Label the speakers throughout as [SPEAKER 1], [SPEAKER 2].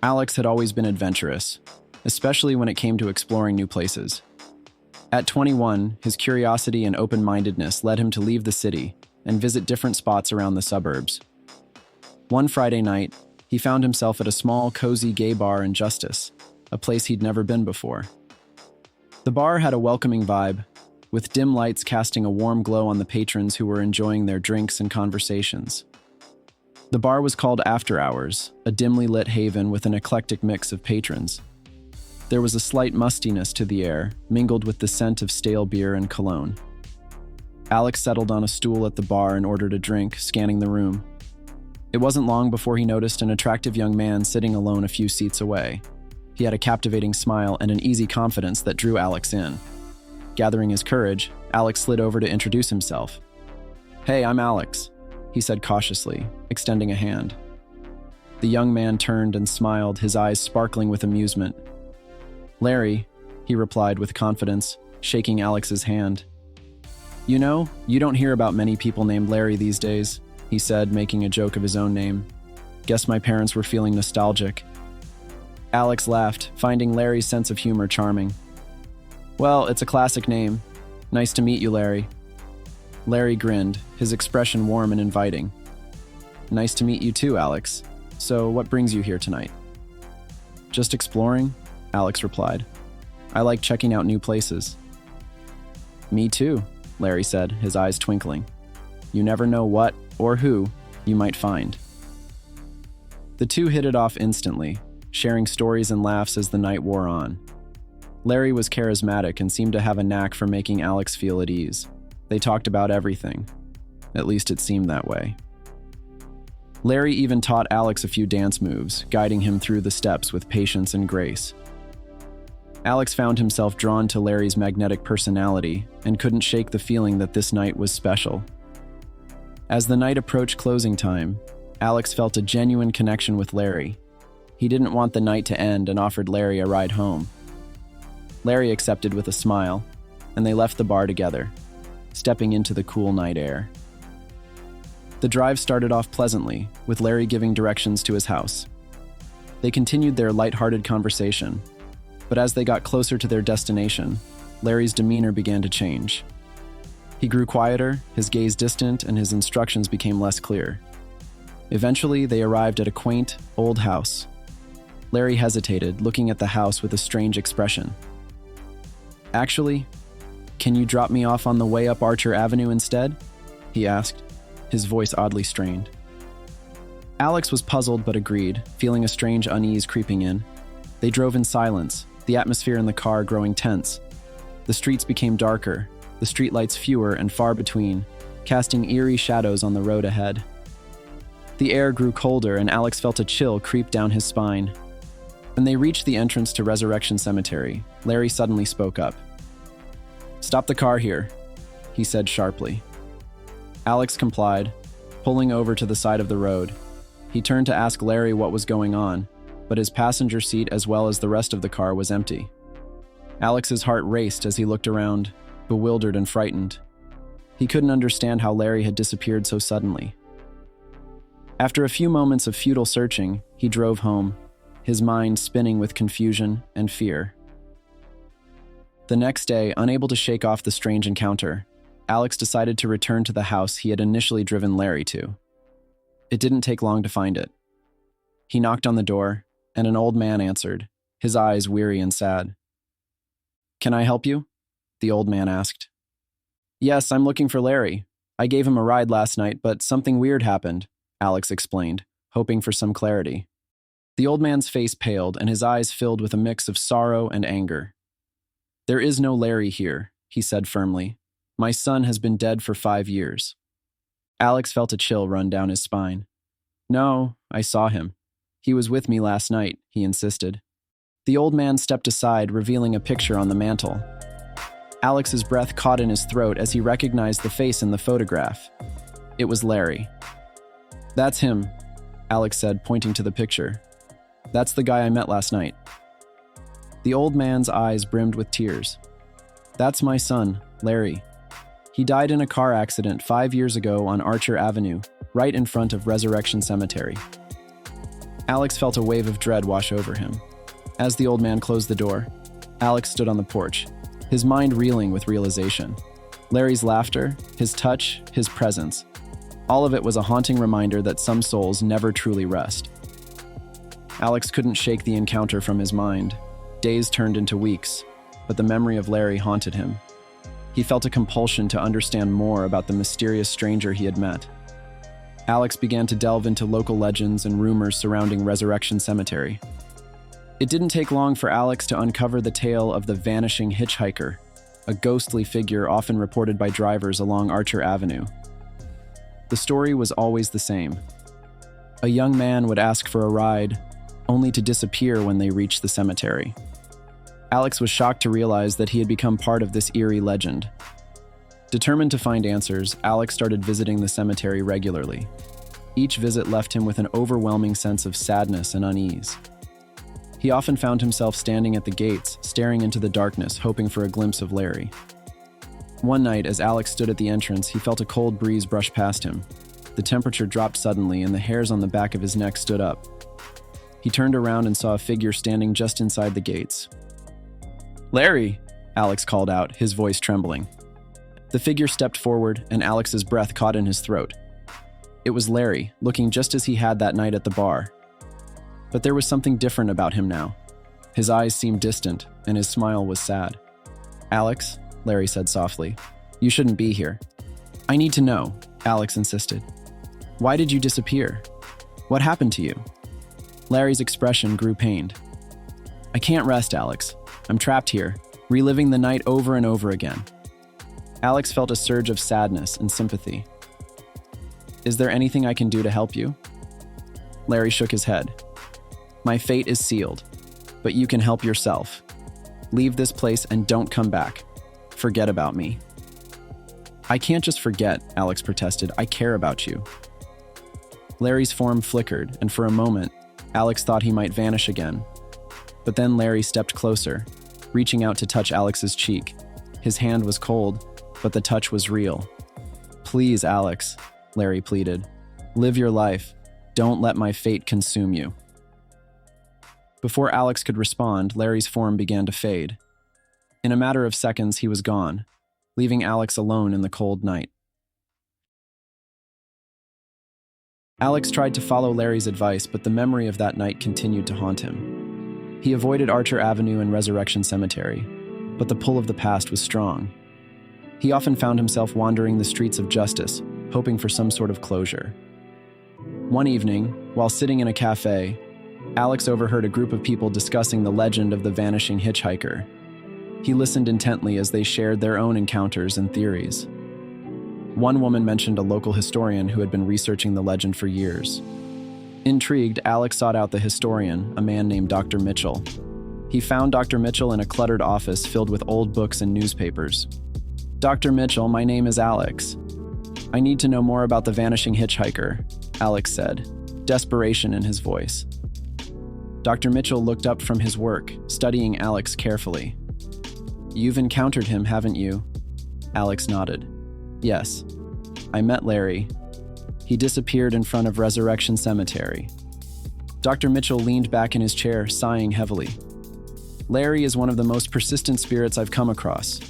[SPEAKER 1] Alex had always been adventurous, especially when it came to exploring new places. At 21, his curiosity and open-mindedness led him to leave the city and visit different spots around the suburbs. One Friday night, he found himself at a small, cozy gay bar in Justice, a place he'd never been before. The bar had a welcoming vibe, with dim lights casting a warm glow on the patrons who were enjoying their drinks and conversations. The bar was called After Hours, a dimly lit haven with an eclectic mix of patrons. There was a slight mustiness to the air, mingled with the scent of stale beer and cologne. Alex settled on a stool at the bar and ordered a drink, scanning the room. It wasn't long before he noticed an attractive young man sitting alone a few seats away. He had a captivating smile and an easy confidence that drew Alex in. Gathering his courage, Alex slid over to introduce himself. "Hey, I'm Alex," he said cautiously, extending a hand. The young man turned and smiled, his eyes sparkling with amusement. "Larry," he replied with confidence, shaking Alex's hand. "You know, you don't hear about many people named Larry these days," he said, making a joke of his own name. "Guess my parents were feeling nostalgic." Alex laughed, finding Larry's sense of humor charming. "Well, it's a classic name. Nice to meet you, Larry." Larry grinned, his expression warm and inviting. "Nice to meet you too, Alex. So, what brings you here tonight?" "Just exploring," Alex replied. "I like checking out new places." "Me too," Larry said, his eyes twinkling. "You never know what, or who, you might find." The two hit it off instantly, sharing stories and laughs as the night wore on. Larry was charismatic and seemed to have a knack for making Alex feel at ease. They talked about everything. At least it seemed that way. Larry even taught Alex a few dance moves, guiding him through the steps with patience and grace. Alex found himself drawn to Larry's magnetic personality and couldn't shake the feeling that this night was special. As the night approached closing time, Alex felt a genuine connection with Larry. He didn't want the night to end and offered Larry a ride home. Larry accepted with a smile, and they left the bar together, stepping into the cool night air. The drive started off pleasantly, with Larry giving directions to his house. They continued their light-hearted conversation, but as they got closer to their destination, Larry's demeanor began to change. He grew quieter, his gaze distant, and his instructions became less clear. Eventually, they arrived at a quaint, old house. Larry hesitated, looking at the house with a strange expression. "Actually, can you drop me off on the way up Archer Avenue instead?" he asked, his voice oddly strained. Alex was puzzled but agreed, feeling a strange unease creeping in. They drove in silence, the atmosphere in the car growing tense. The streets became darker, the streetlights fewer and far between, casting eerie shadows on the road ahead. The air grew colder and Alex felt a chill creep down his spine. When they reached the entrance to Resurrection Cemetery, Larry suddenly spoke up. "Stop the car here," he said sharply. Alex complied, pulling over to the side of the road. He turned to ask Larry what was going on, but his passenger seat as well as the rest of the car was empty. Alex's heart raced as he looked around, bewildered and frightened. He couldn't understand how Larry had disappeared so suddenly. After a few moments of futile searching, he drove home, his mind spinning with confusion and fear. The next day, unable to shake off the strange encounter, Alex decided to return to the house he had initially driven Larry to. It didn't take long to find it. He knocked on the door, and an old man answered, his eyes weary and sad. "Can I help you?" the old man asked. "Yes, I'm looking for Larry. I gave him a ride last night, but something weird happened," Alex explained, hoping for some clarity. The old man's face paled, and his eyes filled with a mix of sorrow and anger. "There is no Larry here," he said firmly. "My son has been dead for 5 years." Alex felt a chill run down his spine. "No, I saw him. He was with me last night," he insisted. The old man stepped aside, revealing a picture on the mantel. Alex's breath caught in his throat as he recognized the face in the photograph. It was Larry. "That's him," Alex said, pointing to the picture. "That's the guy I met last night." The old man's eyes brimmed with tears. "That's my son, Larry. He died in a car accident 5 years ago on Archer Avenue, right in front of Resurrection Cemetery." Alex felt a wave of dread wash over him. As the old man closed the door, Alex stood on the porch, his mind reeling with realization. Larry's laughter, his touch, his presence. All of it was a haunting reminder that some souls never truly rest. Alex couldn't shake the encounter from his mind. Days turned into weeks, but the memory of Larry haunted him. He felt a compulsion to understand more about the mysterious stranger he had met. Alex began to delve into local legends and rumors surrounding Resurrection Cemetery. It didn't take long for Alex to uncover the tale of the vanishing hitchhiker, a ghostly figure often reported by drivers along Archer Avenue. The story was always the same. A young man would ask for a ride, only to disappear when they reached the cemetery. Alex was shocked to realize that he had become part of this eerie legend. Determined to find answers, Alex started visiting the cemetery regularly. Each visit left him with an overwhelming sense of sadness and unease. He often found himself standing at the gates, staring into the darkness, hoping for a glimpse of Larry. One night, as Alex stood at the entrance, he felt a cold breeze brush past him. The temperature dropped suddenly, and the hairs on the back of his neck stood up. He turned around and saw a figure standing just inside the gates. "Larry!" Alex called out, his voice trembling. The figure stepped forward, and Alex's breath caught in his throat. It was Larry, looking just as he had that night at the bar. But there was something different about him now. His eyes seemed distant, and his smile was sad. "Alex," Larry said softly, "you shouldn't be here." "I need to know," Alex insisted. "Why did you disappear? What happened to you?" Larry's expression grew pained. "I can't rest, Alex. I'm trapped here, reliving the night over and over again." Alex felt a surge of sadness and sympathy. "Is there anything I can do to help you?" Larry shook his head. "My fate is sealed, but you can help yourself. Leave this place and don't come back. Forget about me." "I can't just forget," Alex protested. "I care about you." Larry's form flickered, and for a moment, Alex thought he might vanish again. But then Larry stepped closer, reaching out to touch Alex's cheek. His hand was cold, but the touch was real. "Please, Alex," Larry pleaded. "Live your life. Don't let my fate consume you." Before Alex could respond, Larry's form began to fade. In a matter of seconds, he was gone, leaving Alex alone in the cold night. Alex tried to follow Larry's advice, but the memory of that night continued to haunt him. He avoided Archer Avenue and Resurrection Cemetery, but the pull of the past was strong. He often found himself wandering the streets of Justice, hoping for some sort of closure. One evening, while sitting in a cafe, Alex overheard a group of people discussing the legend of the vanishing hitchhiker. He listened intently as they shared their own encounters and theories. One woman mentioned a local historian who had been researching the legend for years. Intrigued, Alex sought out the historian, a man named Dr. Mitchell. He found Dr. Mitchell in a cluttered office filled with old books and newspapers. "Dr. Mitchell, my name is Alex. I need to know more about the vanishing hitchhiker," Alex said, desperation in his voice. Dr. Mitchell looked up from his work, studying Alex carefully. "You've encountered him, haven't you?" Alex nodded. "Yes. I met Larry. He disappeared in front of Resurrection Cemetery." Dr. Mitchell leaned back in his chair, sighing heavily. "Larry is one of the most persistent spirits I've come across.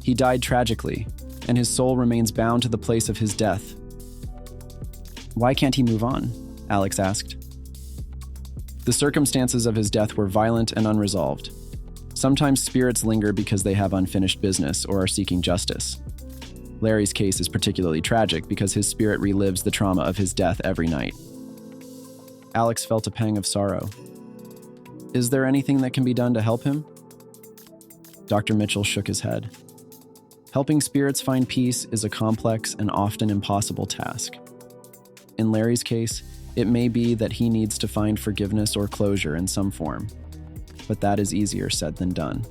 [SPEAKER 1] He died tragically, and his soul remains bound to the place of his death." "Why can't he move on?" Alex asked. "The circumstances of his death were violent and unresolved. Sometimes spirits linger because they have unfinished business or are seeking justice. Larry's case is particularly tragic because his spirit relives the trauma of his death every night." Alex felt a pang of sorrow. "Is there anything that can be done to help him?" Dr. Mitchell shook his head. "Helping spirits find peace is a complex and often impossible task. In Larry's case, it may be that he needs to find forgiveness or closure in some form, but that is easier said than done."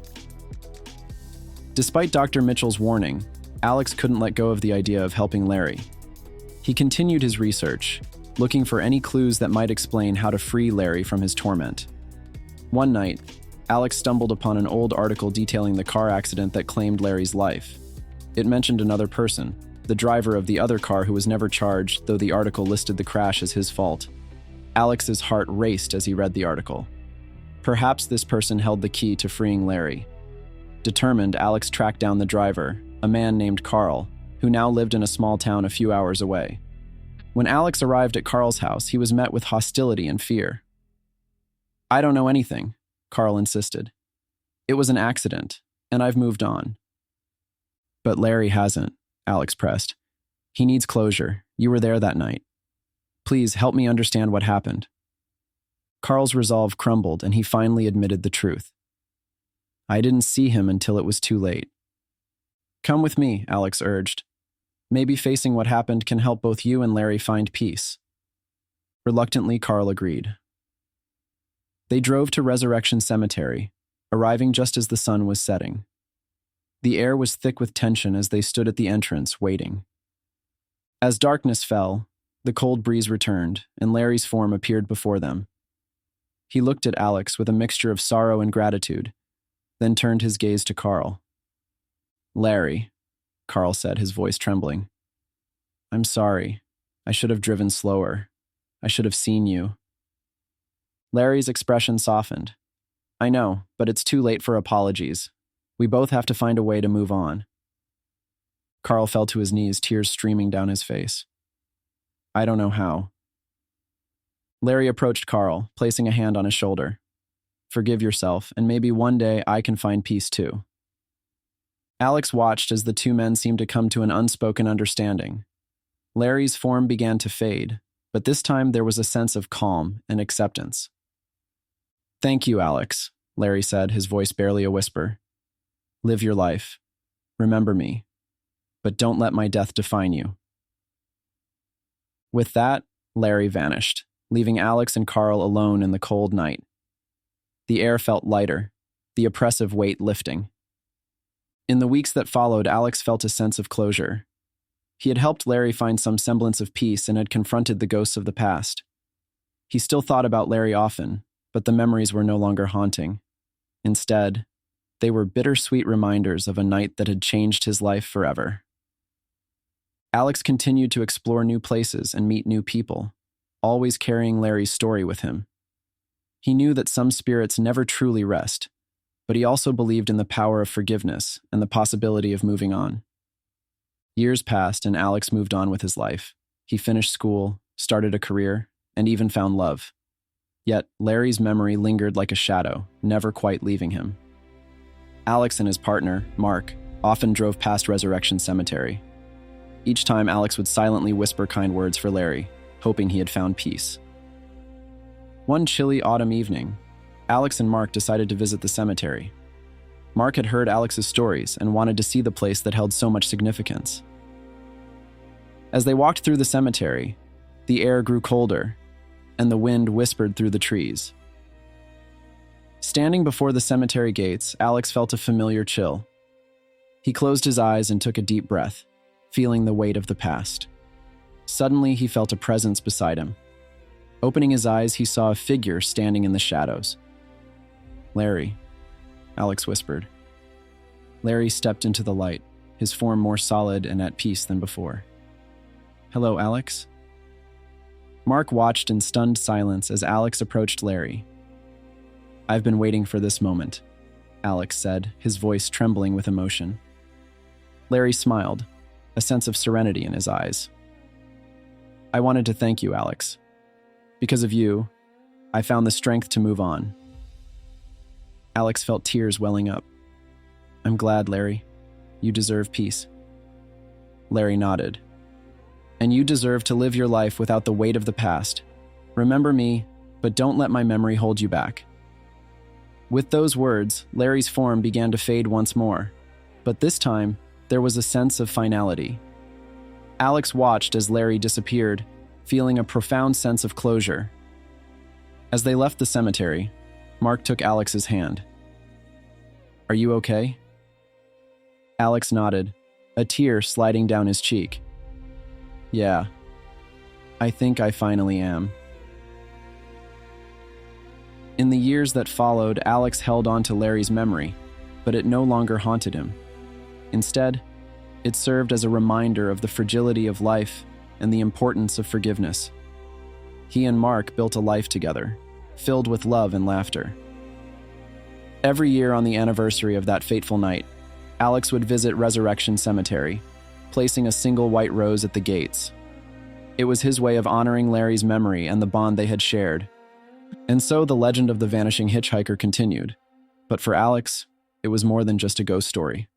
[SPEAKER 1] Despite Dr. Mitchell's warning, Alex couldn't let go of the idea of helping Larry. He continued his research, looking for any clues that might explain how to free Larry from his torment. One night, Alex stumbled upon an old article detailing the car accident that claimed Larry's life. It mentioned another person, the driver of the other car who was never charged, though the article listed the crash as his fault. Alex's heart raced as he read the article. Perhaps this person held the key to freeing Larry. Determined, Alex tracked down the driver, a man named Carl, who now lived in a small town a few hours away. When Alex arrived at Carl's house, he was met with hostility and fear. "I don't know anything," Carl insisted. "It was an accident, and I've moved on." "But Larry hasn't," Alex pressed. "He needs closure. You were there that night. Please help me understand what happened." Carl's resolve crumbled, and he finally admitted the truth. "I didn't see him until it was too late." "Come with me," Alex urged. "Maybe facing what happened can help both you and Larry find peace." Reluctantly, Carl agreed. They drove to Resurrection Cemetery, arriving just as the sun was setting. The air was thick with tension as they stood at the entrance, waiting. As darkness fell, the cold breeze returned, and Larry's form appeared before them. He looked at Alex with a mixture of sorrow and gratitude, then turned his gaze to Carl. "Larry," Carl said, his voice trembling. "I'm sorry. I should have driven slower. I should have seen you." Larry's expression softened. "I know, but it's too late for apologies. We both have to find a way to move on." Carl fell to his knees, tears streaming down his face. "I don't know how." Larry approached Carl, placing a hand on his shoulder. "Forgive yourself, and maybe one day I can find peace too." Alex watched as the two men seemed to come to an unspoken understanding. Larry's form began to fade, but this time there was a sense of calm and acceptance. "Thank you, Alex," Larry said, his voice barely a whisper. "Live your life. Remember me. But don't let my death define you." With that, Larry vanished, leaving Alex and Carl alone in the cold night. The air felt lighter, the oppressive weight lifting. In the weeks that followed, Alex felt a sense of closure. He had helped Larry find some semblance of peace and had confronted the ghosts of the past. He still thought about Larry often, but the memories were no longer haunting. Instead, they were bittersweet reminders of a night that had changed his life forever. Alex continued to explore new places and meet new people, always carrying Larry's story with him. He knew that some spirits never truly rest, but he also believed in the power of forgiveness and the possibility of moving on. Years passed and Alex moved on with his life. He finished school, started a career, and even found love. Yet Larry's memory lingered like a shadow, never quite leaving him. Alex and his partner, Mark, often drove past Resurrection Cemetery. Each time, Alex would silently whisper kind words for Larry, hoping he had found peace. One chilly autumn evening, Alex and Mark decided to visit the cemetery. Mark had heard Alex's stories and wanted to see the place that held so much significance. As they walked through the cemetery, the air grew colder, and the wind whispered through the trees. Standing before the cemetery gates, Alex felt a familiar chill. He closed his eyes and took a deep breath, feeling the weight of the past. Suddenly, he felt a presence beside him. Opening his eyes, he saw a figure standing in the shadows. "Larry," Alex whispered. Larry stepped into the light, his form more solid and at peace than before. "Hello, Alex?" Mark watched in stunned silence as Alex approached Larry. "I've been waiting for this moment," Alex said, his voice trembling with emotion. Larry smiled, a sense of serenity in his eyes. "I wanted to thank you, Alex. Because of you, I found the strength to move on." Alex felt tears welling up. "I'm glad, Larry. You deserve peace." Larry nodded. "And you deserve to live your life without the weight of the past. Remember me, but don't let my memory hold you back." With those words, Larry's form began to fade once more, but this time, there was a sense of finality. Alex watched as Larry disappeared, feeling a profound sense of closure. As they left the cemetery, Mark took Alex's hand. "Are you okay?" Alex nodded, a tear sliding down his cheek. "Yeah, I think I finally am." In the years that followed, Alex held on to Larry's memory, but it no longer haunted him. Instead, it served as a reminder of the fragility of life and the importance of forgiveness. He and Mark built a life together, filled with love and laughter. Every year on the anniversary of that fateful night, Alex would visit Resurrection Cemetery, placing a single white rose at the gates. It was his way of honoring Larry's memory and the bond they had shared. And so the legend of the vanishing hitchhiker continued. But for Alex, it was more than just a ghost story.